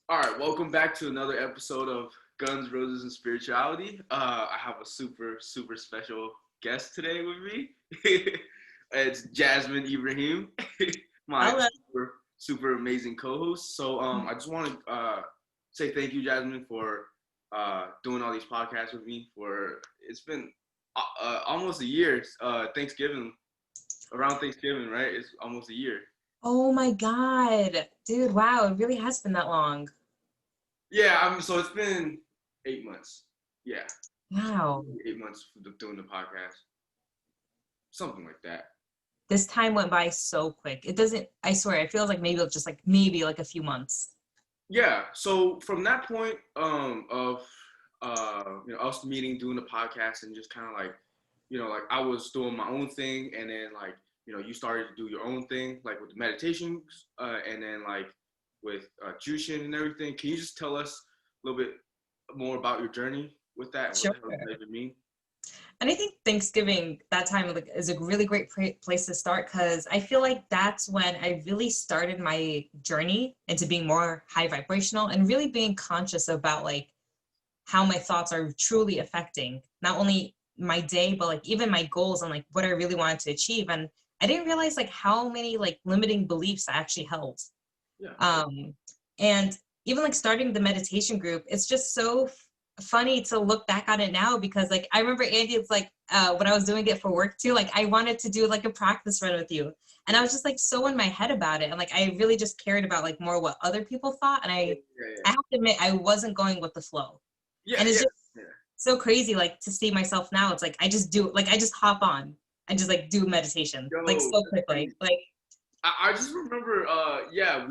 All right, welcome back to another episode of Guns, Roses, and Spirituality. I have a super special guest today with me. It's Jasmin Ibrahim, my Hello. super amazing co-host. So I just want to say thank you, Jasmine, for doing all these podcasts with me. It's been almost a year. Thanksgiving, around Thanksgiving, right? It's almost a year. Oh my God. Dude, wow, it really has been that long. Yeah, so it's been 8 months. Yeah. Wow. 8 months doing the podcast, something like that. This time went by so quick. It doesn't, I swear, it feels like maybe like a few months. Yeah. So from that point of us meeting, doing the podcast, and just kind of like like I was doing my own thing, and then like you started to do your own thing, like with the meditations, and then like with Jushin and everything. Can you just tell us a little bit more about your journey with that and what Sure. the hell does that even mean? And I think Thanksgiving, that time is a really great place to start because I feel like that's when I really started my journey into being more high vibrational and really being conscious about like how my thoughts are truly affecting not only my day, but like even my goals and like what I really wanted to achieve. And I didn't realize like how many like limiting beliefs I actually held. Yeah. Um, and even like starting the meditation group, it's just so funny to look back on it now because like I remember Andy, it's like when I was doing it for work too, like I wanted to do like a practice run with you. And I was just like so in my head about it. And like I really just cared about like more what other people thought. And Yeah. I have to admit I wasn't going with the flow. Yeah. And Yeah. it's just Yeah. so crazy like to see myself now. It's like I just do like I just hop on and just like do meditation like Yo, so that's quickly. crazy. Like I just remember, yeah,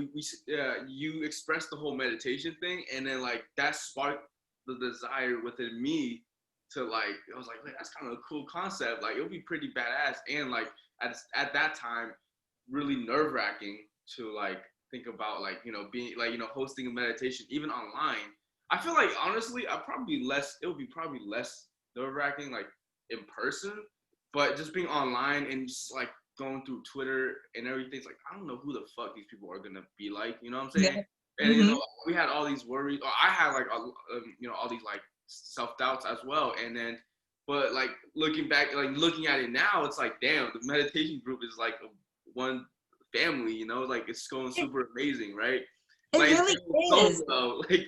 you expressed the whole meditation thing, and then like that sparked the desire within me to like, I was like, "Man, that's kind of a cool concept. Like, it would be pretty badass, and like at that time, really nerve wracking to like think about like being like hosting a meditation even online. I feel like honestly, it would be probably less nerve wracking like in person, but just being online and just like going through Twitter and everything's like I don't know who the fuck these people are gonna be like. You know what I'm saying? yeah. And Mm-hmm. we had all these worries, or I had like all these like self doubts as well. And then, but like looking back, like looking at it now, it's like damn, the meditation group is like one family. Like it's going super amazing, right? It Like it's really going so is. well, like you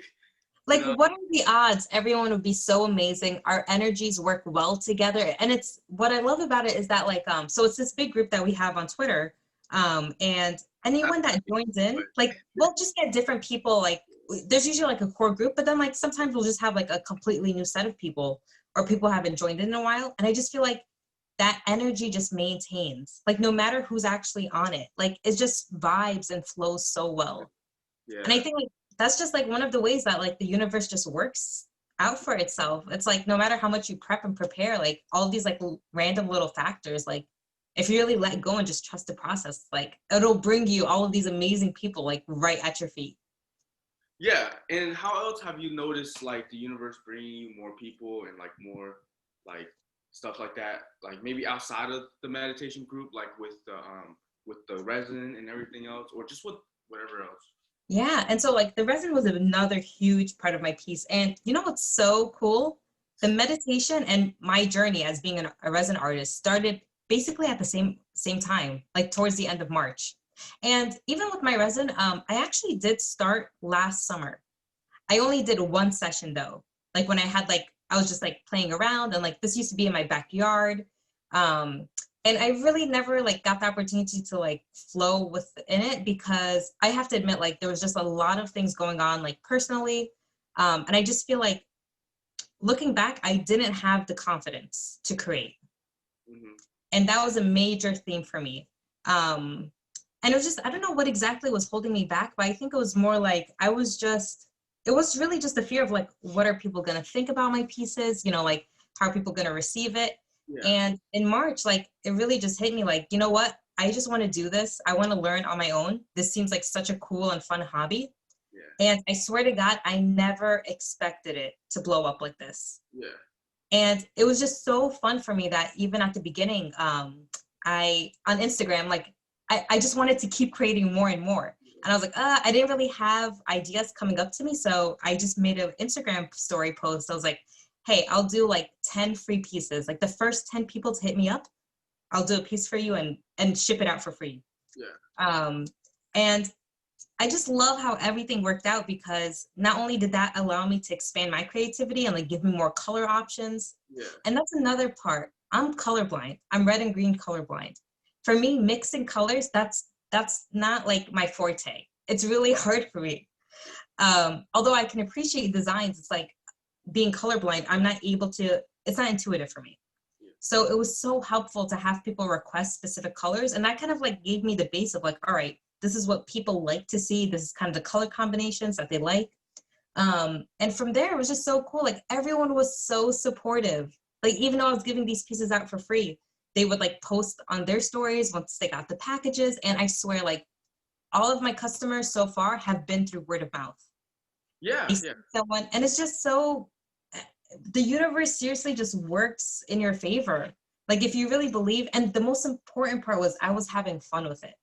Like, know, what are the odds everyone would be so amazing? Our energies work well together. And it's what I love about it is that like so it's this big group that we have on Twitter. And not anyone that joins but in, like we'll just get different people, like there's usually like a core group, but then like sometimes we'll just have like a completely new set of people or people haven't joined in a while. And I just feel like that energy just maintains, like no matter who's actually on it, like it just vibes and flows so well. And I yeah. think like that's just like one of the ways that like the universe just works out for itself. It's like no matter how much you prep and prepare, like all these like random little factors, like if you really let go and just trust the process, like it'll bring you all of these amazing people like right at your feet. Yeah, and how else have you noticed like the universe bringing you more people and like more like stuff like that? Like maybe outside of the meditation group, like with the resin and everything else, or just with whatever else. Yeah. And so like the resin was another huge part of my piece. And you know what's so cool? The meditation and my journey as being a resin artist started basically at the same time, like towards the end of March. And even with my resin, I actually did start last summer. I only did one session though. Like when I had like I was just like playing around and like this used to be in my backyard. Um and I really never like got the opportunity to like flow within it because I have to admit like there was just a lot of things going on like personally. And I just feel like looking back, I didn't have the confidence to create. Hmm. And that was a major theme for me. Um and it was just I don't know what exactly was holding me back, but I think it was more like it was really just the fear of like what are people going to think about my pieces, like how are people going to receive it. Yeah, And in March, like it really just hit me like, you know what, I just want to do this, I want to learn on my own, this seems like such a cool and fun hobby. yeah, And I swear to God, I never expected it to blow up like this. yeah, And it was just so fun for me that even at the beginning, I on Instagram, like I just wanted to keep creating more and more. And I was like, I didn't really have ideas coming up to me. So I just made an Instagram story post. I was like, hey, I'll do like 10 free pieces. Like the first 10 people to hit me up, I'll do a piece for you and ship it out for free. Yeah. And I just love how everything worked out, because not only did that allow me to expand my creativity and like give me more color options. Yeah. And that's another part. I'm colorblind. I'm red and green colorblind. For me, mixing colors, that's not like my forte. It's really hard for me. Although I can appreciate designs, it's like being colorblind, I'm not able to, it's not intuitive for me. So it was so helpful to have people request specific colors. And that kind of like gave me the base of like, all right, this is what people like to see. This is kind of the color combinations that they like. And from there, it was just so cool. Like everyone was so supportive. Like even though I was giving these pieces out for free, they would like post on their stories once they got the packages. And I swear, like all of my customers so far have been through word of mouth. Yeah. They see someone, and it's just so, the universe seriously just works in your favor. Like if you really believe, and the most important part was I was having fun with it.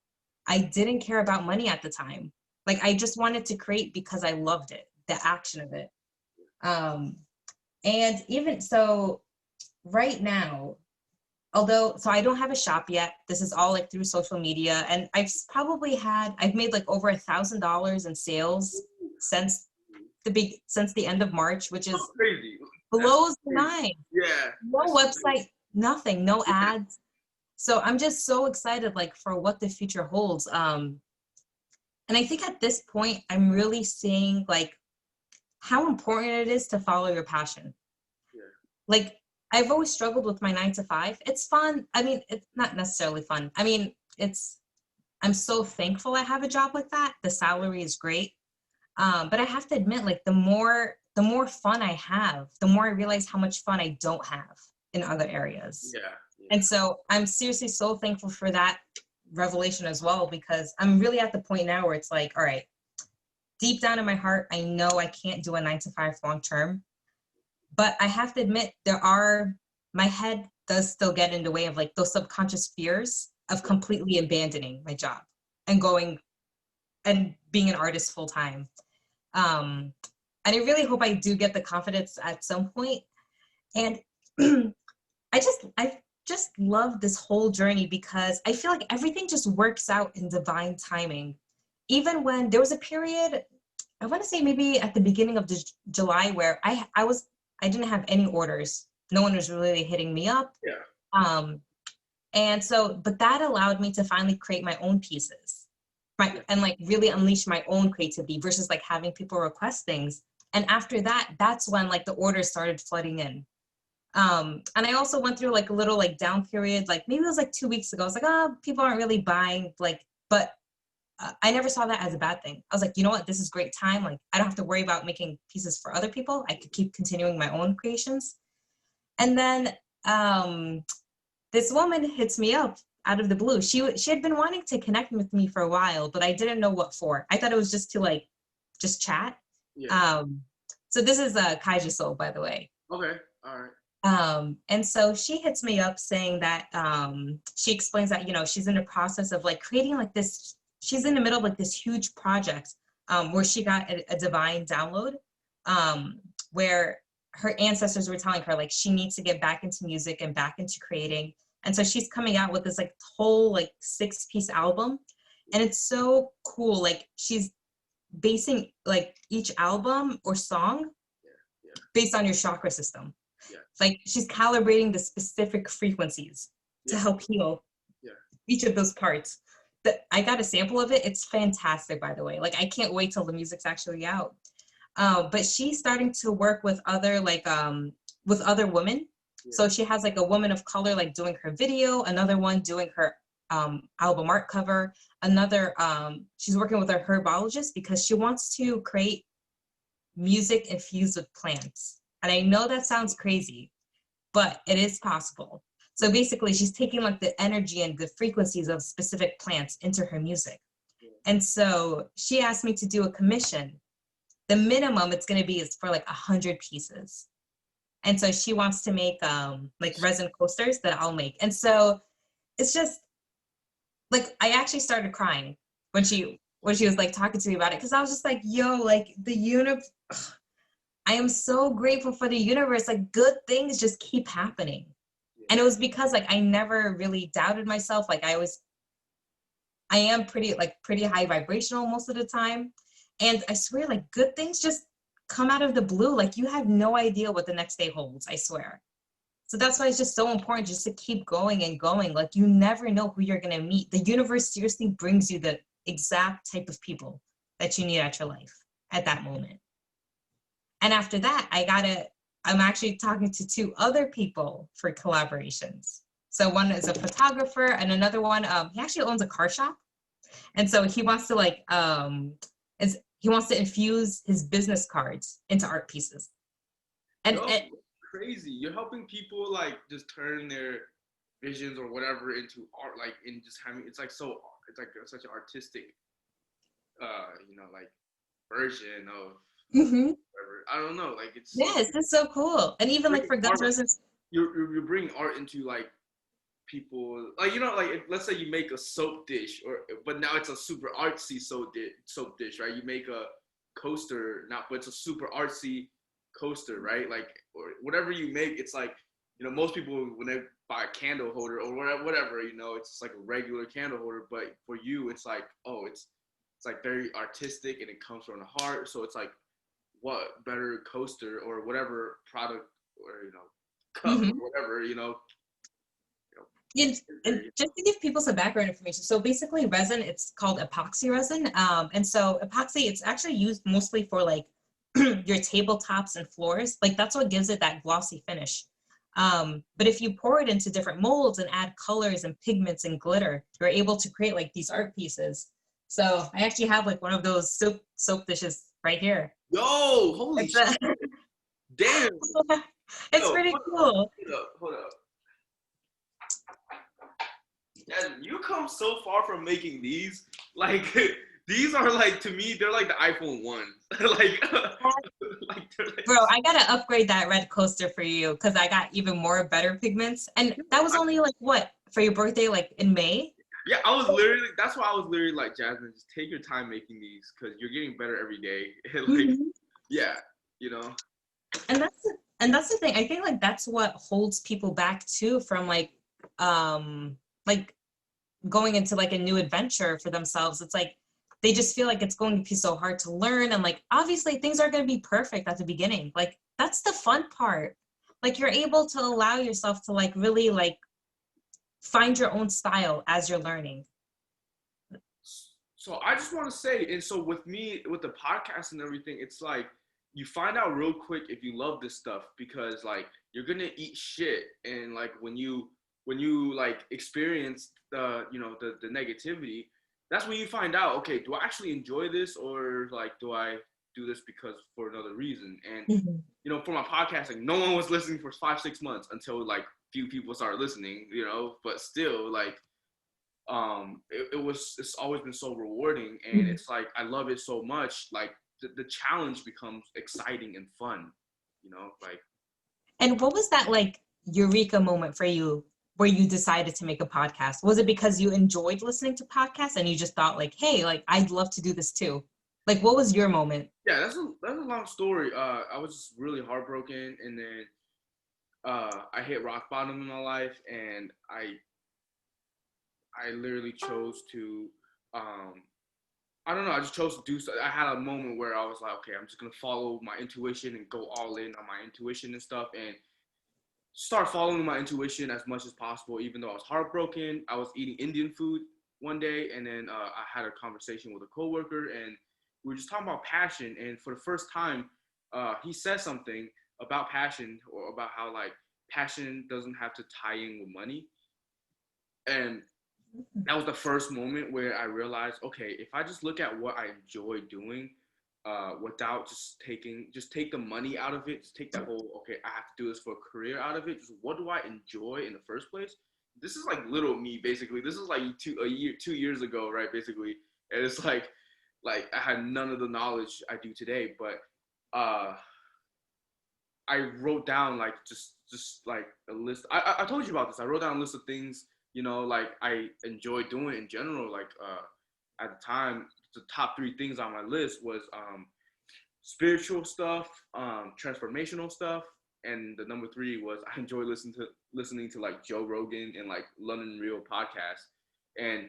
I didn't care about money at the time. Like I just wanted to create because I loved it, the action of it. And even so, right now, although, so I don't have a shop yet. This is all like through social media, and I've made like over $1,000 in sales since the end of March, which is crazy. blows the mind. Yeah. No website, nothing, no ads. So I'm just so excited like for what the future holds. And I think at this point, I'm really seeing like how important it is to follow your passion. Yeah. Like I've always struggled with my 9 to 5. It's fun. I mean, it's not necessarily fun. I mean, I'm so thankful I have a job like that. The salary is great. But I have to admit, like the more fun I have, the more I realize how much fun I don't have in other areas. Yeah. And so I'm seriously so thankful for that revelation as well, because I'm really at the point now where it's like, all right, deep down in my heart, I know I can't do a 9 to 5 long term, but I have to admit my head does still get in the way of like those subconscious fears of completely abandoning my job and going and being an artist full time. And I really hope I do get the confidence at some point. And I just love this whole journey because I feel like everything just works out in divine timing. Even when there was a period, I want to say maybe at the beginning of July, where I didn't have any orders. No one was really hitting me up. Yeah. And so, but that allowed me to finally create my own pieces. Right, and like really unleash my own creativity versus like having people request things. And after that, that's when like the orders started flooding in. And I also went through like a little like down period, like maybe it was like 2 weeks ago. I was like, oh, people aren't really buying, like, but I never saw that as a bad thing. I was like, you know what, this is great time. Like, I don't have to worry about making pieces for other people. I could keep continuing my own creations. And then this woman hits me up out of the blue. She had been wanting to connect with me for a while, but I didn't know what for. I thought it was just to like, just chat. Yeah. So this is Kaija Soul, by the way. Okay. All right. And so she hits me up saying that she explains that, you know, she's in the process of like creating like this, she's in the middle of like this huge project where she got a divine download where her ancestors were telling her like she needs to get back into music and back into creating. And so she's coming out with this like whole like 6-piece album. And it's so cool. Like she's basing like each album or song based on your chakra system. Yeah. Like she's calibrating the specific frequencies to help heal each of those parts. I got a sample of it. It's fantastic, by the way. Like I can't wait till the music's actually out. But she's starting to work with other like with other women. So she has like a woman of color like doing her video, another one doing her album art cover, another she's working with a herbologist because she wants to create music infused with plants. And I know that sounds crazy, but it is possible. So basically she's taking like the energy and the frequencies of specific plants into her music. And so she asked me to do a commission. The minimum it's going to be is for like 100 pieces. And so she wants to make like resin coasters that I'll make. And so it's just like, I actually started crying when she when she was like talking to me about it, because I was just like, yo, like the universe, I am so grateful for the universe. Like good things just keep happening. And it was because like I never really doubted myself. Like I am pretty high vibrational most of the time. And I swear, like good things just come out of the blue. Like you have no idea what the next day holds, I swear. So that's why it's just so important just to keep going and going. Like you never know who you're gonna meet. The universe seriously brings you the exact type of people that you need at your life at that moment. And after that, I'm actually talking to two other people for collaborations. So one is a photographer and another one, he actually owns a car shop. And so he wants to he wants to infuse his business cards into art pieces. Yo, And crazy. You're helping people like just turn their visions or whatever into art, like in just having it's like such an artistic like version of mhm. whatever. I don't know, like it's so Yes, it's so cool. And even like bringing for Guns art. N' Roses, You're bringing art into like people, like like if, let's say you make a soap dish, or but now it's a super artsy soap dish, right? You make a coaster now, but it's a super artsy coaster, right? Like or whatever you make, it's like most people when they buy a candle holder or whatever, it's just like a regular candle holder, but for you it's like, oh, it's like very artistic and it comes from the heart, so it's like what better coaster or whatever product or cup mhm. or whatever And just to give people some background information, so basically resin, it's called epoxy resin. And so epoxy, it's actually used mostly for like your tabletops and floors. Like that's what gives it that glossy finish. But if you pour it into different molds and add colors and pigments and glitter, you're able to create like these art pieces. So I actually have like one of those soap dishes right here. Yo, holy It's shit. Damn. it's Yo, pretty cool. hold up. Yeah, you come so far from making these. Like, these are like, to me, they're like the iPhone 1. like, they're like, Bro, I gotta upgrade that red coaster for you because I got even more better pigments. And that was only like what for your birthday, like in May? yeah, that's why I was literally like, Jasmine, just take your time making these because you're getting better every day. like, Mhm. yeah, you know? And that's the thing. I think like that's what holds people back too from like going into like a new adventure for themselves. It's like they just feel like it's going to be so hard to learn. And like obviously things are gonna be perfect at the beginning. Like that's the fun part. Like you're able to allow yourself to like really like find your own style as you're learning. So I just want to say, and so with me, with the podcast and everything, it's like you find out real quick if you love this stuff because like you're gonna eat shit, and like when you like experience the negativity, that's when you find out, okay, do I actually enjoy this or like do I do this because for another reason? And Mhm. for my podcast, like no one was listening for 5-6 months until like few people started listening, but still like it's always been so rewarding, and Mhm. it's like I love it so much, like the challenge becomes exciting and fun, like And what was that like eureka moment for you where you decided to make a podcast? Was it because you enjoyed listening to podcasts and you just thought like, hey, like I'd love to do this too? Like what was your moment? yeah, that's a long story. I was just really heartbroken, and then I hit rock bottom in my life, and I literally chose to I don't know, I just chose to do so. I had a moment where I was like, okay, I'm just gonna follow my intuition and go all in on my intuition and stuff, and start following my intuition as much as possible. Even though I was heartbroken, I was eating Indian food one day, and then I had a conversation with a coworker, and we were just talking about passion. And for the first time, he said something about passion, or about how like passion doesn't have to tie in with money. And that was the first moment where I realized, okay, if I just look at what I enjoy doing, without just take the money out of it, just take that whole, okay, I have to do this for a career out of it. Just what do I enjoy in the first place? This is like little me, basically. This is like 2 years ago, right? Basically, and it's like I had none of the knowledge I do today, but uh, I wrote down like just like a list. I told you about this. I wrote down a list of things like I enjoy doing in general. Like at the time, the top three things on my list was spiritual stuff, transformational stuff, and the number three was I enjoy listening to like Joe Rogan and like London Real podcast, and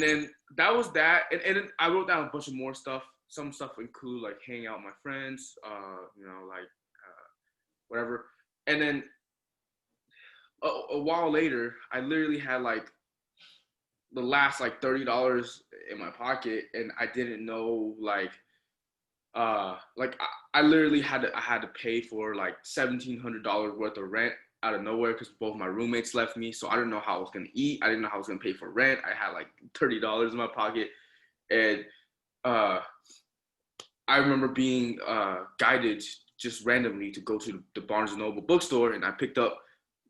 then that was that, and then I wrote down a bunch of more stuff. Some stuff include like hanging out with my friends, whatever, and then a while later, I literally had like the last like $30 in my pocket, and I didn't know I literally had to pay for like $1,700 worth of rent out of nowhere because both my roommates left me, so I didn't know how I was gonna eat. I didn't know how I was gonna pay for rent. I had like $30 in my pocket, and I remember being guided just randomly to go to the Barnes and Noble bookstore, and I picked up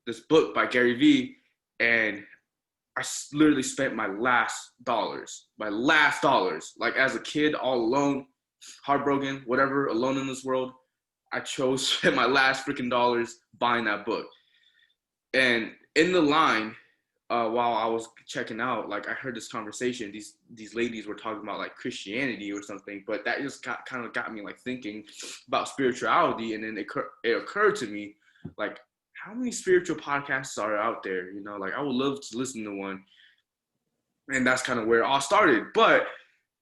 this book by Gary Vee, and I literally spent my last dollars, like as a kid, all alone, heartbroken, whatever, alone in this world. I chose to spend my last freaking dollars buying that book. And in the line, while I was checking out, like I heard this conversation. These ladies were talking about like Christianity or something, but that just kind of got me like thinking about spirituality. And then it occurred to me, like, how many spiritual podcasts are out there? You know, like I would love to listen to one. And that's kind of where it all started. But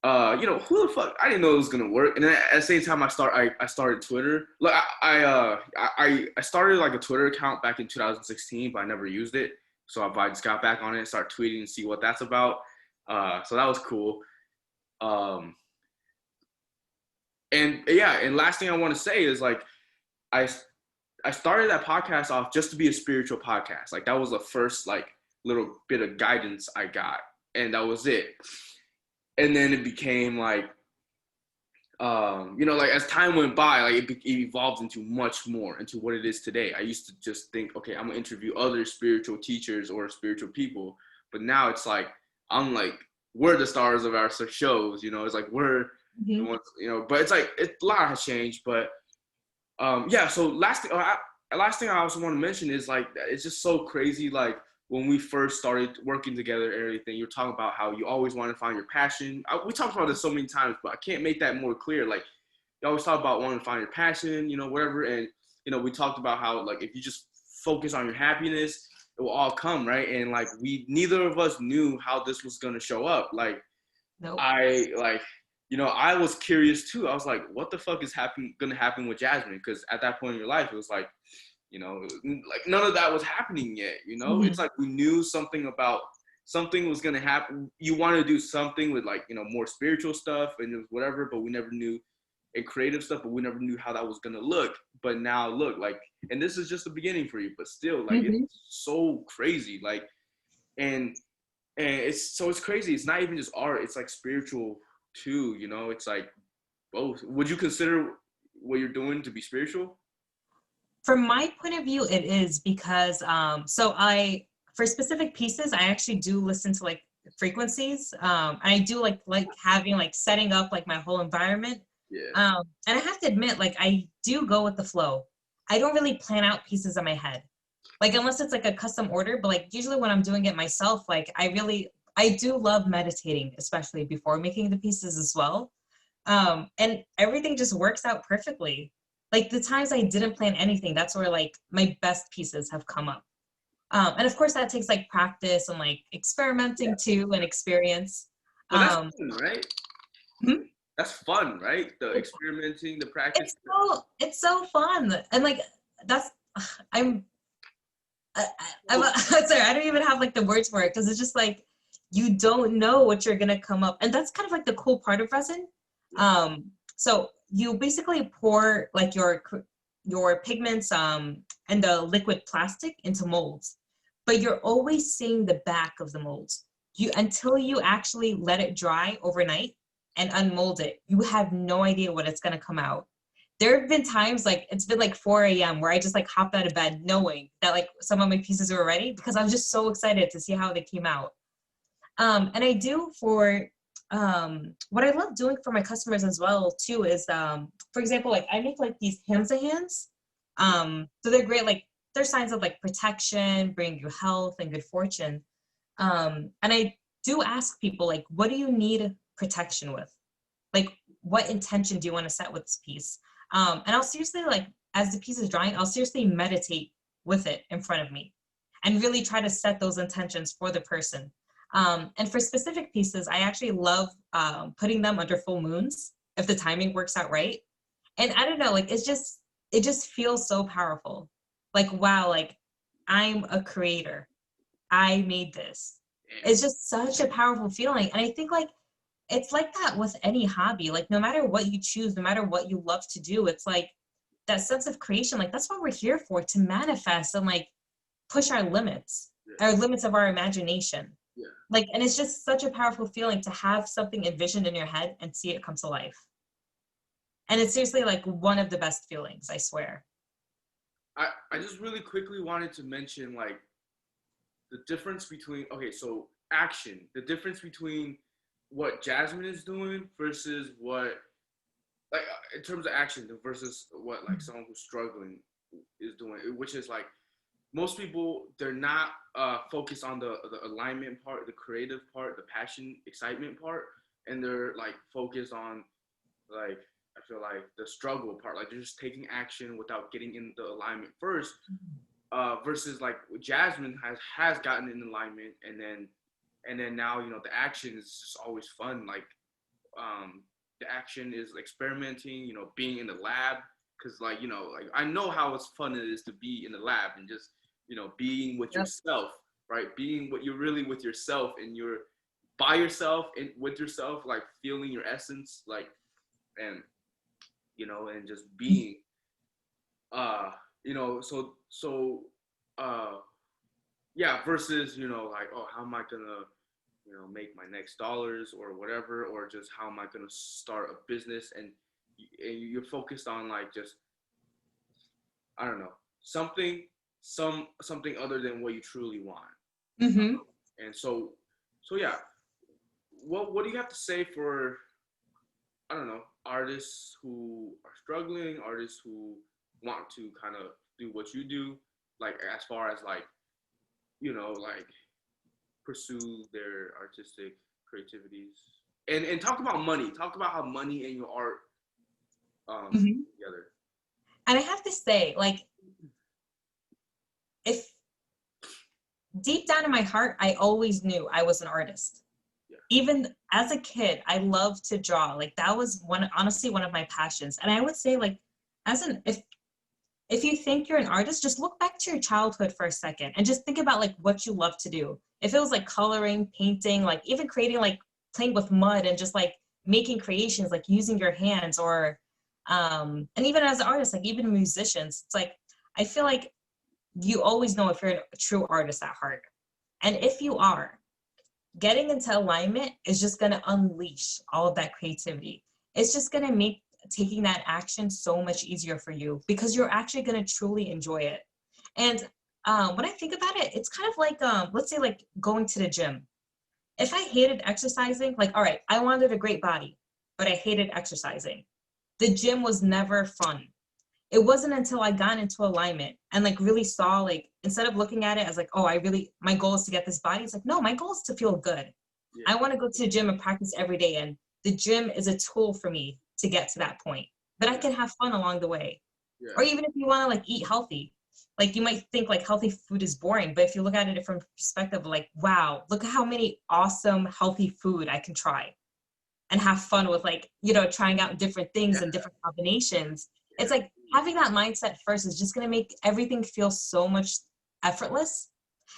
who the fuck? I didn't know it was gonna work. And then at the same time, I started Twitter. Like I started like a Twitter account back in 2016, but I never used it. So I just got back on it, start tweeting and see what that's about. So that was cool. And last thing I want to say is like I started that podcast off just to be a spiritual podcast. Like that was the first like little bit of guidance I got, and that was it. And then it became like, like as time went by, like it evolved into much more, into what it is today. I used to just think, okay, I'm gonna interview other spiritual teachers or spiritual people, but now it's like we're the stars of our shows. It's like we're the ones, But it's like a lot has changed, but. So last thing I also want to mention is like it's just so crazy. Like when we first started working together and everything, you're talking about how you always want to find your passion. We talked about this so many times, but I can't make that more clear. Like you always talk about wanting to find your passion, whatever. And we talked about how like if you just focus on your happiness, it will all come, right? And like neither of us knew how this was gonna show up. Like Nope. I was curious too. I was like, what the fuck is gonna happen with Jasmin? Because at that point in your life, it was like, like none of that was happening yet. Mm-hmm. It's like we knew something was gonna happen. You wanted to do something with like, more spiritual stuff and whatever, but we never knew, and creative stuff, but we never knew how that was gonna look. But now look, like, and this is just the beginning for you, but still, like, it's so crazy. Like, and it's crazy. It's not even just art. It's like spiritual too, it's like both. Would you consider what you're doing to be spiritual? From my point of view, it is because for specific pieces, I actually do listen to like frequencies. And I do like having like setting up like my whole environment. Yeah. And I have to admit, like I do go with the flow. I don't really plan out pieces in my head. Like unless it's like a custom order, but like usually when I'm doing it myself, like I do love meditating, especially before making the pieces as well. And everything just works out perfectly. Like the times I didn't plan anything, that's where like my best pieces have come up. And of course that takes like practice and like experimenting too and experience. But that's fun, right? Hmm? That's fun, right? The experimenting, the practice. It's so fun. And like, I'm sorry, I don't even have like the words for it because it's just like, you don't know what you're gonna come up. And that's kind of like the cool part of resin. So you basically pour like your pigments and the liquid plastic into molds, but you're always seeing the back of the molds. Until you actually let it dry overnight and unmold it, you have no idea what it's gonna come out. There have been times like it's been like 4 a.m. where I just like hopped out of bed knowing that like some of my pieces were ready because I was just so excited to see how they came out. And I do for what I love doing for my customers as well too is for example, like I make like these hands to hands. So they're great, like they're signs of like protection, bring you health and good fortune. And I do ask people like, what do you need protection with? Like, what intention do you want to set with this piece? And I'll seriously, like, as the piece is drying, I'll seriously meditate with it in front of me and really try to set those intentions for the person. And for specific pieces, I actually love putting them under full moons if the timing works out right. And I don't know, like, it just feels so powerful. Like, wow, like, I'm a creator. I made this. It's just such a powerful feeling. And I think, like, it's like that with any hobby. Like, no matter what you choose, no matter what you love to do, it's like that sense of creation. Like, that's what we're here for, to manifest and, like, push our limits, our limits of our imagination. Yeah. Like, and it's just such a powerful feeling to have something envisioned in your head and see it come to life. And it's seriously, like, one of the best feelings, I swear. I just really quickly wanted to mention, like, the difference between, okay, so action, the difference between what Jasmin is doing versus what, like, in terms of action versus what, like, someone who's struggling is doing, which is, like, most people, they're not focused on the alignment part, the creative part, the passion, excitement part, and they're, like, focused on, like, I feel like the struggle part, like, they're just taking action without getting in the alignment first, versus, like, Jasmin has gotten in alignment, and then now, you know, the action is just always fun. Like, the action is experimenting, you know, being in the lab, because, like, you know, like, I know how it's fun it is to be in the lab and just, you know, being with yourself, right? Being what you're really with yourself, and you're by yourself and with yourself, like, feeling your essence, like, and, you know, and just being, you know, yeah, versus, you know, like, oh, how am I gonna, you know, make my next dollars or whatever, or just how am I gonna start a business, and you're focused on, like, just, I don't know, something other than what you truly want. Mm-hmm. And so yeah, what do you have to say for, I don't know, artists who are struggling, artists who want to kind of do what you do, like, as far as, like, you know, like, pursue their artistic creativities, and talk about money, talk about how money and your art together. And I have to say, like, if deep down in my heart, I always knew I was an artist. Yeah. Even as a kid, I loved to draw. Like, that was honestly one of my passions. And I would say, like, if you think you're an artist, just look back to your childhood for a second and just think about, like, what you love to do. If it was, like, coloring, painting, like, even creating, like, playing with mud and just, like, making creations, like, using your hands, or and even as an artist, like, even musicians, it's like, I feel like you always know if you're a true artist at heart. And if you are, getting into alignment is just going to unleash all of that creativity. It's just going to make taking that action so much easier for you, because you're actually going to truly enjoy it. And when I think about it, it's kind of like, let's say, like, going to the gym. If I hated exercising, like, all right, I wanted a great body, but I hated exercising, the gym was never fun. It wasn't until I got into alignment and, like, really saw, like, instead of looking at it as, like, oh, my goal is to get this body, it's like, no, my goal is to feel good. Yeah. I want to go to the gym and practice every day, and the gym is a tool for me to get to that point, but I can have fun along the way. Yeah. Or even if you want to, like, eat healthy, like, you might think, like, healthy food is boring, but if you look at it from perspective, like, wow, look at how many awesome healthy food I can try and have fun with, like, you know, trying out different things and different combinations. It's like, having that mindset first is just going to make everything feel so much effortless.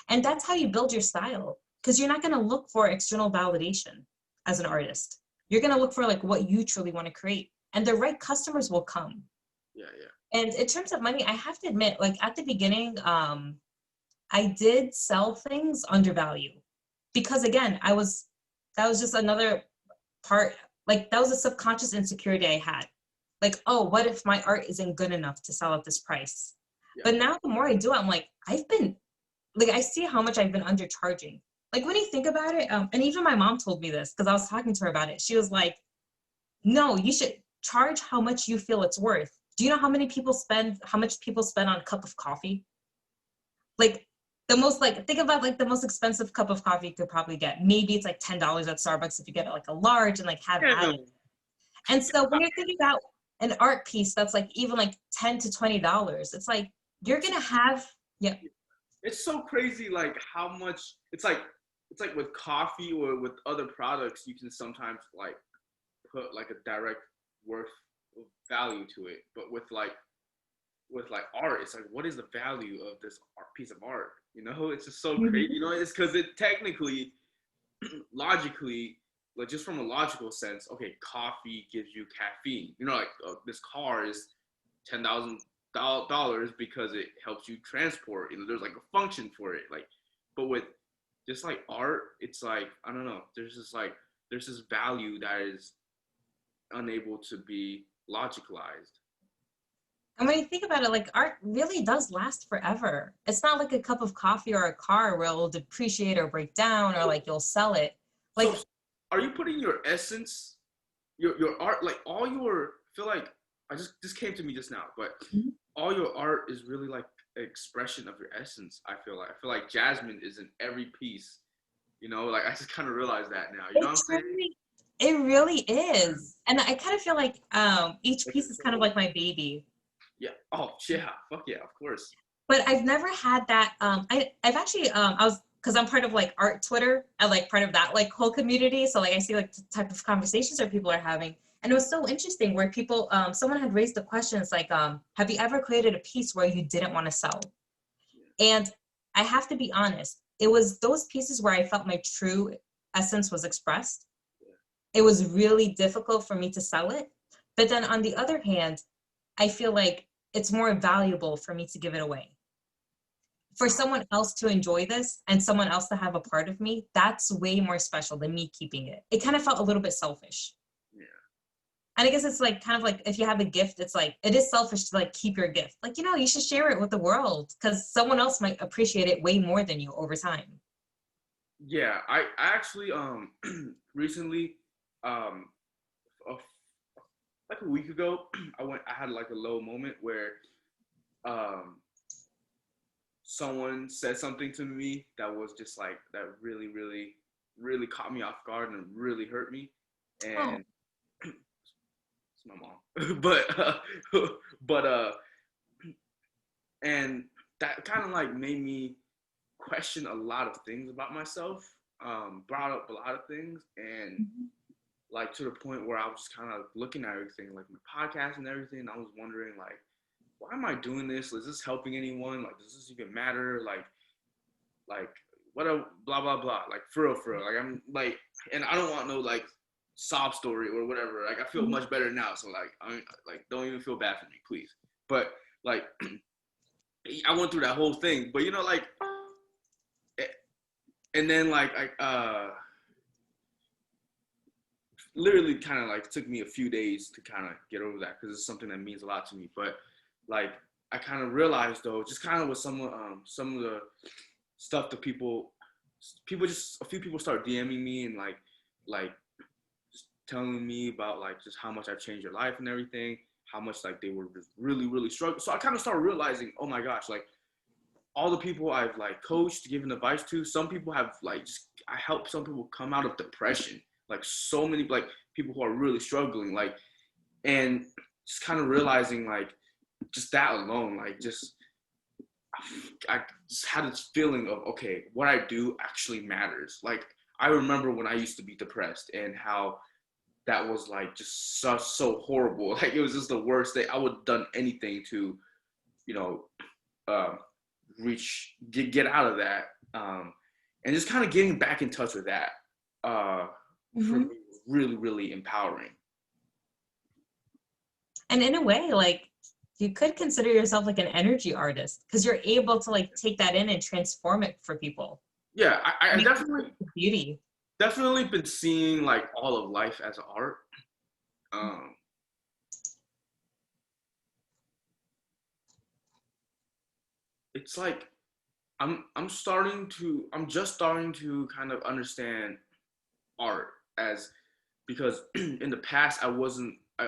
And that's how you build your style, because you're not going to look for external validation as an artist. You're going to look for, like, what you truly want to create, and the right customers will come. Yeah. And in terms of money, I have to admit, like, at the beginning, I did sell things under value, because, again, that was just another part, like, that was a subconscious insecurity I had. Like, oh, what if my art isn't good enough to sell at this price? Yeah. But now the more I do it, I'm like, I see how much I've been undercharging. Like, when you think about it, and even my mom told me this, because I was talking to her about it. She was like, no, you should charge how much you feel it's worth. Do you know how much people spend on a cup of coffee? Like, the most like think about like the most expensive cup of coffee you could probably get. Maybe it's like $10 at Starbucks if you get it like a large and like have Yeah, at it. And so when you're thinking about an art piece that's like even like $10 to $20, it's like you're gonna have yeah. it's so crazy, like how much it's like with coffee or with other products, you can sometimes like put like a direct worth of value to it, but with like art, it's like what is the value of this piece of art? You know, it's just so crazy. You know, it's because it technically, logically, like just from a logical sense, okay, coffee gives you caffeine. You know, like this car is $10,000 because it helps you transport. You know, there's like a function for it. Like, but with just like art, it's like I don't know. There's this value that is unable to be logicalized. And when you think about it, like art really does last forever. It's not like a cup of coffee or a car where it'll depreciate or break down or like you'll sell it. So, Like are you putting your essence, your art, like all your? I feel like I just this came to me just now, but all your art is really like an expression of your essence. I feel like Jasmine is in every piece. You know, like I just kind of realized that now. You know what I'm saying? it really is. And I kind of feel like each Like, piece is kind of like my baby. yeah. Oh yeah. Fuck yeah. Of course. But I've never had that. I've actually I was because I'm part of like art Twitter. I like part of that like whole community. So like I see like the type of conversations that people are having, and it was so interesting where people someone had raised the question. It's like have you ever created a piece where you didn't want to sell? And I have to be honest, it was those pieces where I felt my true essence was expressed. It was really difficult for me to sell it. But then on the other hand, I feel like it's more valuable for me to give it away. For someone else to enjoy this and someone else to have a part of me, that's way more special than me keeping it. It kind of felt a little bit selfish. Yeah. And I guess it's like kind of like if you have a gift, it's like it is selfish to like keep your gift. Like, you should share it with the world because someone else might appreciate it way more than you over time. Yeah. I actually recently a like a week ago, I had like a low moment where um someone said something to me that was just like that really really caught me off guard and really hurt me, Oh, and it's my mom. But and that kind of like made me question a lot of things about myself, brought up a lot of things, and like to the point where I was just kind of looking at everything, like my podcast and everything. And I was wondering, like, why am I doing this? Is this helping anyone? Like, does this even matter? Like, what a blah blah blah. Like, for real. Like, I'm like, and I don't want no like sob story or whatever. Like, I feel much better now. So like, like, don't even feel bad for me, please. But like, I went through that whole thing. But like, and then like, literally kind of like took me a few days to kind of get over that because it's something that means a lot to me. But like I kind of realized though, just kind of with some of the stuff that people just a few people start DMing me and like just telling me about like just how much I've changed their life and everything, how much like they were just really struggling. So I kind of started realizing, oh my gosh, like all the people I've like coached, given advice to, some people have like I helped some people come out of depression. Like so many like people who are really struggling, like, and just kind of realizing like just that alone, like just I just had this feeling of okay, what I do actually matters. Like I remember when I used to be depressed and how that was like just so horrible. Like it was just the worst thing. I would have done anything to, you know, uh, get out of that, and just kind of getting back in touch with that for me was really empowering. and in a way, like you could consider yourself like an energy artist because you're able to like take that in and transform it for people. Yeah, I definitely Beauty. definitely been seeing like all of life as art. It's like I'm just starting to kind of understand art as because in the past I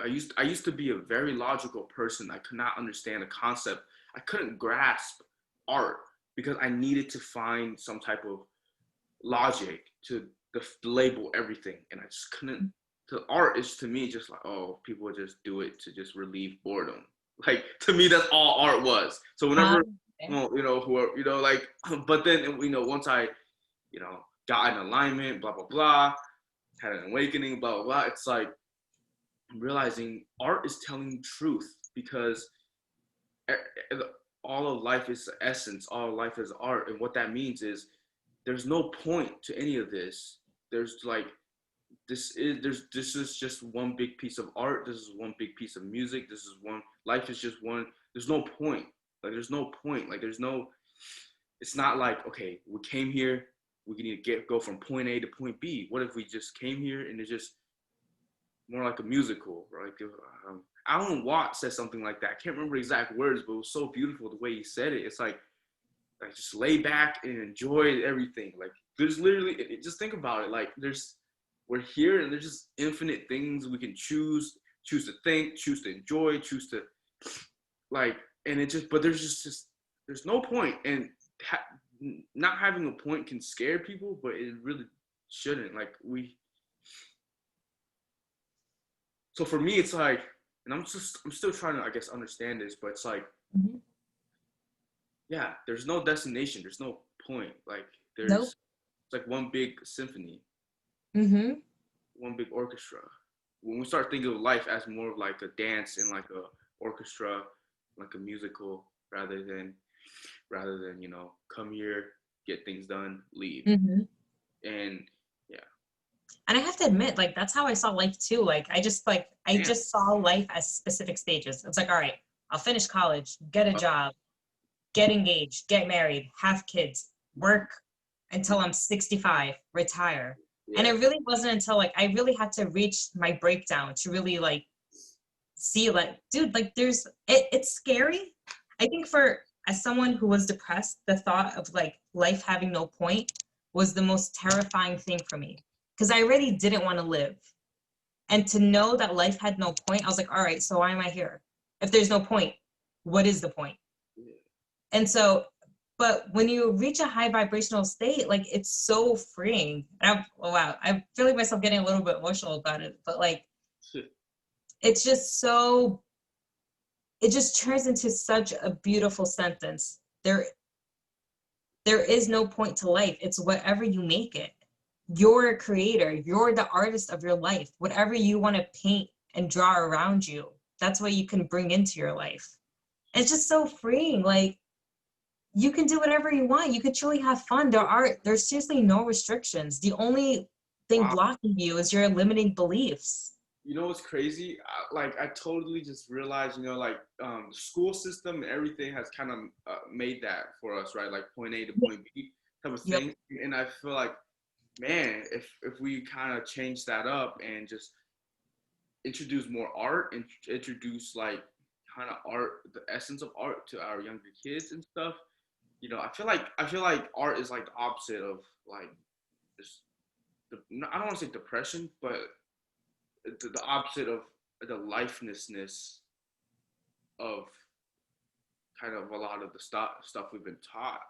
used to be a very logical person. I could not understand a concept. I couldn't grasp art. because I needed to find some type of logic to label everything, and I just couldn't. The art is to me just like, oh, people just do it to just relieve boredom. Like to me, that's all art was. So whenever, Okay. well, whoever, like, but then once I, got in alignment, blah blah blah, had an awakening, blah blah blah. It's like I'm realizing art is telling truth because all of life is essence, all of life is art, and what that means is there's no point to any of this. There's like this is just one big piece of art. This is one big piece of music. This is one life is just one. There's no point. Like there's no point. Like there's no. It's not like okay, we came here. We need to go from point A to point B. What if we just came here and it's just more like a musical, right? Alan Watts said something like that. I can't remember exact words, but it was so beautiful the way he said it. It's like just lay back and enjoy everything. Like there's literally, just think about it. Like we're here and there's just infinite things we can choose to think, choose to enjoy, choose to like, and it just, but there's no point. And not having a point can scare people, but it really shouldn't. Like so for me, it's like, and I'm still trying to, I guess, understand this, but it's like, Mm-hmm. yeah, there's no destination, there's no point. Like Nope. it's like one big symphony, Mm-hmm. one big orchestra. When we start thinking of life as more of like a dance and like a orchestra, like a musical, rather than come here, get things done, leave, Mm-hmm. and yeah, And I have to admit, like that's how I saw life too. I damn, just saw life as specific stages. It's like, all right, I'll finish college, get a job, get engaged, get married, have kids, work until I'm 65, retire. And yeah, it really wasn't until like I really had to reach my breakdown to really like see like, dude, like it's scary. I think for as someone who was depressed, the thought of like life having no point was the most terrifying thing for me because I really didn't want to live. And to know that life had no point, I was like, all right, so why am I here? If there's no point, what is the point? yeah. And so, but when you reach a high vibrational state, like it's so freeing. And oh, wow, I feel like myself getting a little bit emotional about it, but like it's just so, it just turns into such a beautiful sentence. There is no point to life. It's whatever you make it. You're a creator. You're the artist of your life. Whatever you want to paint and draw around you, that's what you can bring into your life. It's just so freeing. Like you can do whatever you want. You could truly have fun. There's seriously no restrictions. The only thing Wow. blocking you is your limiting beliefs. You know what's crazy? I totally just realized, like the school system and everything has kind of made that for us, right? Like point A to point B type of Yep. thing. And I feel like, man, if we kind of change that up and just introduce more art and introduce like kind of art, the essence of art to our younger kids and stuff, I feel like art is like the opposite of like just I don't want to say depression, but the opposite of the lifelessness of kind of a lot of the stuff we've been taught.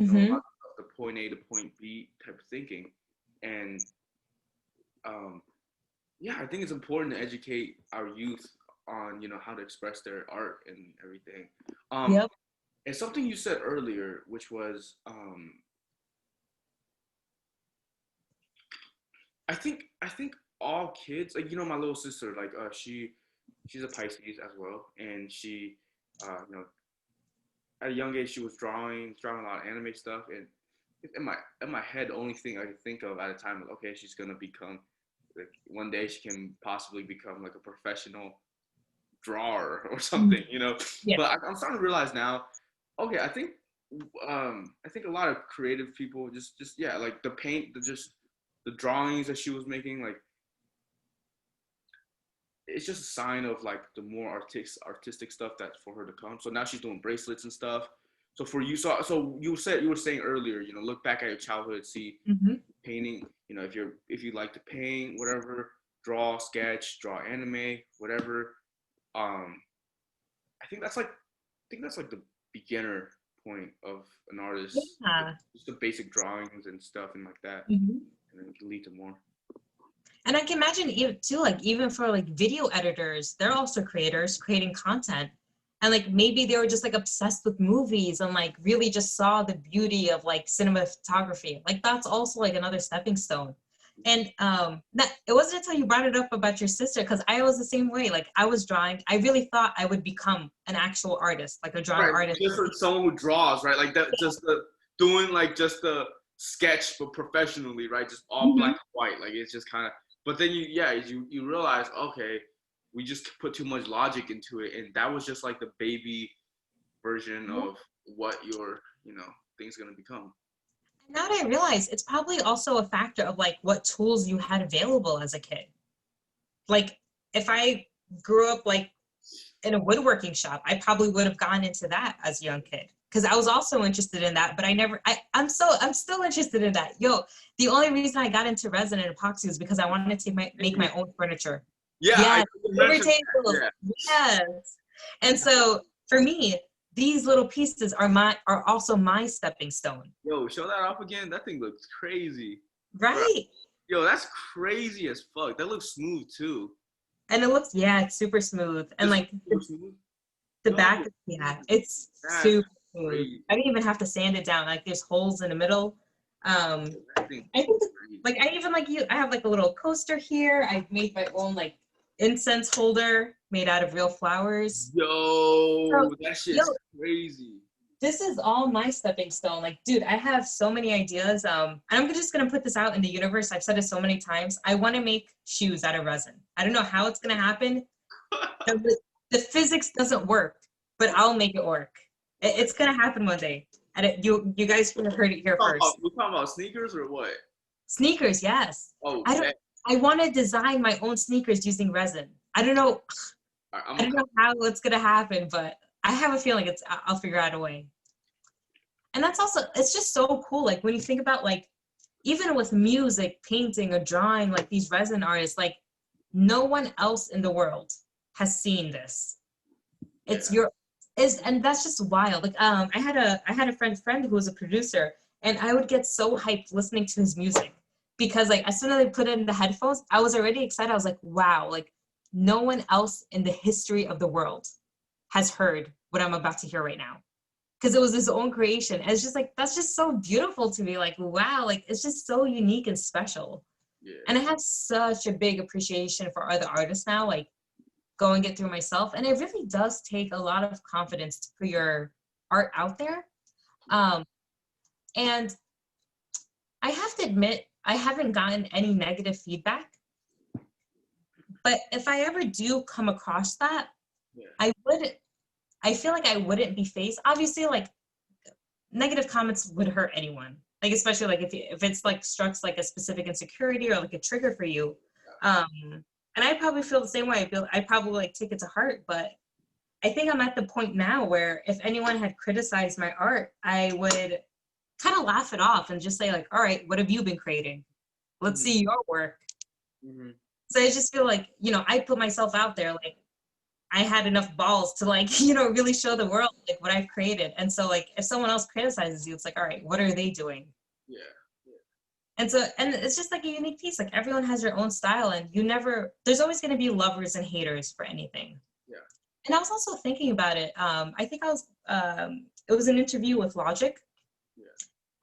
A lot Mm-hmm. of the point A to point B type of thinking, and um, yeah, I think it's important to educate our youth on how to express their art and everything. Um, Yep. and something you said earlier, which was I think all kids, like my little sister, like she's a Pisces as well, and she at a young age she was drawing a lot of anime stuff, and in my head the only thing I could think of at a time was, okay, she's gonna become, like, one day she can possibly become like a professional drawer or something, Yeah. but I'm starting to realize now, okay, I think a lot of creative people just yeah, like the paint, the drawings that she was making, like it's just a sign of like the more artistic stuff that's for her to come. So now she's doing bracelets and stuff. So for you, so you were saying earlier, look back at your childhood, see Mm-hmm. painting. If you like to paint, whatever, draw, sketch, draw anime, whatever. I think that's like the beginner point of an artist. Yeah. Just the basic drawings and stuff and like that, Mhm. and then it can lead to more. And I can imagine even too, like even for like video editors, they're also creators creating content. And like maybe they were just like obsessed with movies and like really just saw the beauty of like cinematography. Like that's also like another stepping stone. And that it wasn't until you brought it up about your sister, because I was the same way. Like I was drawing, I really thought I would become an actual artist, like a drawing Right, artist. just for someone who draws, right? Like that, just the doing like just the sketch, but professionally, right? Just all black Mhm. and white. Like it's just kind of. But then you realize, okay, we just put too much logic into it, and that was just like the baby version of what your thing's gonna become. Now that I realize, it's probably also a factor of like what tools you had available as a kid. Like if I grew up like in a woodworking shop, I probably would have gone into that as a young kid because I was also interested in that. But I never. I'm still interested in that. Yo, the only reason I got into resin and epoxy was because I wanted to make my own furniture. Yeah, I Yes, silver mentioned tables. that. Yes, and so for me, these little pieces are also my stepping stone. Yeah. Yo, show that off again. That thing looks crazy. Bro. Right. Yo, that's crazy as fuck. That looks smooth too. And it looks, yeah, it's super smooth. And This like super smooth. the Yo, back, yeah, it's that's super smooth. crazy. I didn't even have to sand it down. Like there's holes in the middle. That thing I think crazy. like I even like I have like a little coaster here. I made my own like incense holder made out of real flowers. So, Yo, that yo, shit's crazy. this is all my stepping stone. Like, dude, I have so many ideas. And I'm just gonna put this out in the universe. I've said it so many times. I want to make shoes out of resin. I don't know how it's gonna happen. The physics doesn't work, but I'll make it work. It's gonna happen one day. And you guys have heard it here first. We talking about sneakers or what? Sneakers, yes. Oh, I don't. bet. I want to design my own sneakers using resin. I don't know. All right, I don't know how it's gonna happen, but I have a feeling I'll figure out a way. And that's also, it's just so cool. Like when you think about like, even with music, painting, or drawing, like these resin artists, like no one else in the world has seen this. It's yeah. and that's just wild. Like I had a friend who was a producer, and I would get so hyped listening to his music because like as soon as I put it in the headphones, I was already excited. I was like, wow, like no one else in the history of the world has heard what I'm about to hear right now. Because it was his own creation. And it's just like that's just so beautiful to me. Like, wow, like it's just so unique and special. Yeah. And I have such a big appreciation for other artists now. Like going it through myself, and it really does take a lot of confidence to put your art out there. And I have to admit I haven't gotten any negative feedback, but if I ever do come across that, Yeah. I feel like I wouldn't be phased. Obviously, like negative comments would hurt anyone, like especially like if it's like strikes like a specific insecurity or like a trigger for you. And I probably feel the same way. I probably like take it to heart, but I think I'm at the point now where if anyone had criticized my art, I would kind of laugh it off and just say like, all right, what have you been creating? Let's see your work. So I just feel like, I put myself out there, like I had enough balls to like, really show the world like what I've created. And so like, if someone else criticizes you, it's like, all right, what are they doing? Yeah. And so, and it's just like a unique piece. Like everyone has their own style, and there's always going to be lovers and haters for anything. Yeah. And I was also thinking about it. I think it was an interview with Logic. Yeah.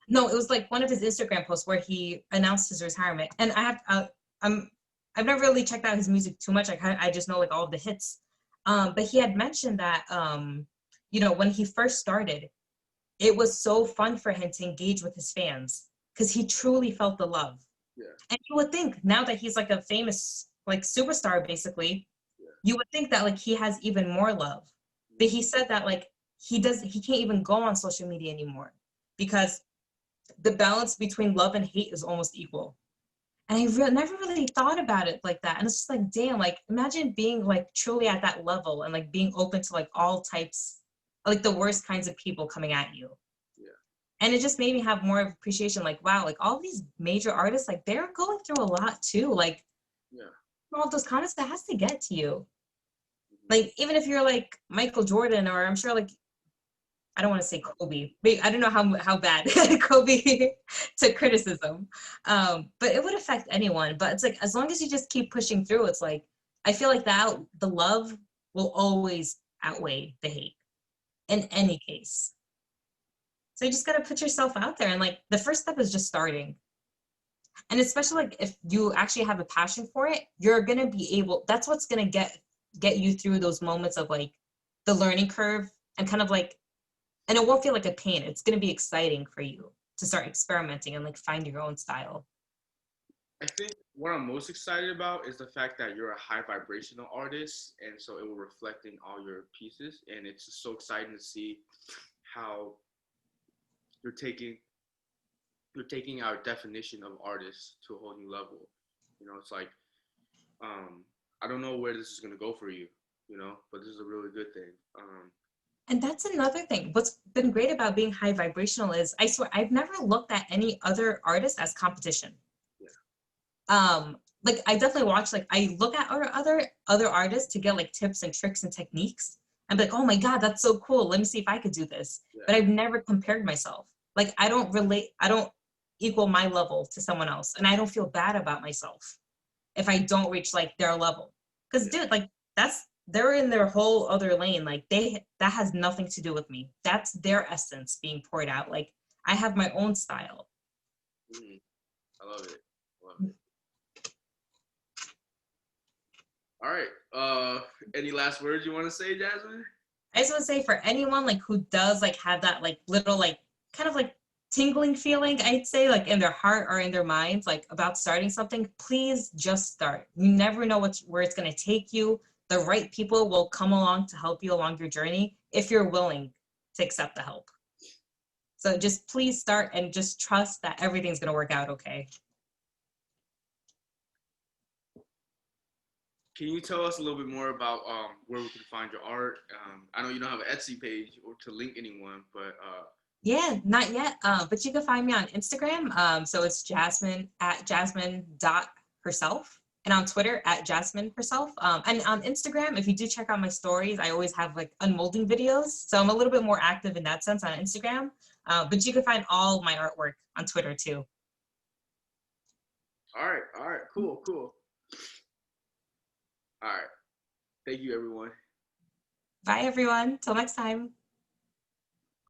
No, it was like one of his Instagram posts where he announced his retirement. And I've never really checked out his music too much. I just know like all of the hits. But he had mentioned that, when he first started, it was so fun for him to engage with his fans because he truly felt the love. Yeah. And you would think now that he's like a famous like superstar, basically, you would think that like he has even more love. But he said that like he can't even go on social media anymore because the balance between love and hate is almost equal. And I never really thought about it like that. And it's just like, damn, like imagine being like truly at that level and like being open to like all types, like the worst kinds of people coming at you. Yeah. And it just made me have more appreciation. Like, wow, like all these major artists, like they're going through a lot too. Like, all those comments, that has to get to you. Like, even if you're like Michael Jordan, or I'm sure like I don't want to say Kobe. I don't know how bad Kobe took criticism, but it would affect anyone. But it's like as long as you just keep pushing through, it's like I feel like that the love will always outweigh the hate in any case. So you just gotta put yourself out there, and like the first step is just starting. And especially like if you actually have a passion for it, you're gonna be able. That's what's gonna get you through those moments of like the learning curve and kind of like, and it won't feel like a pain. It's going to be exciting for you to start experimenting and like find your own style. I think what I'm most excited about is the fact that you're a high vibrational artist, and so it will reflect in all your pieces, and it's just so exciting to see how you're taking you're taking our definition of artists to a whole new level. You know, it's like I don't know where this is gonna go for you, you know, but this is a really good thing. And that's another thing. What's been great about being high vibrational is I swear I've never looked at any other artist as competition. Yeah, Like I definitely watch, like I look at other artists to get like tips and tricks and techniques. I'm like, oh my God, that's so cool. Let me see if I could do this. yeah, But I've never compared myself. Like I don't equal my level to someone else. And I don't feel bad about myself if I don't reach like their level. Because yeah. dude, like they're in their whole other lane. Like that has nothing to do with me. That's their essence being poured out. Like I have my own style. Mm, I love it. I love it. All right. Any last words you want to say, Jasmine? I just want to say for anyone like who does like have that like little like kind of like tingling feeling, I'd say like in their heart or in their minds, like about starting something, please just start. You never know where it's going to take you. The right people will come along to help you along your journey if you're willing to accept the help. So just please start and just trust that everything's going to work out okay. Can you tell us a little bit more about where we can find your art? I know you don't have an Etsy page or to link anyone, but Yeah, not yet. But you can find me on Instagram. So it's Jasmin at Jasmin.herself. And on Twitter at Jasmin Herself. And on Instagram, if you do check out my stories, I always have like unmolding videos. So I'm a little bit more active in that sense on Instagram. But you can find all my artwork on Twitter too. all right, cool, cool. All right, thank you, everyone. Bye, everyone. Till next time.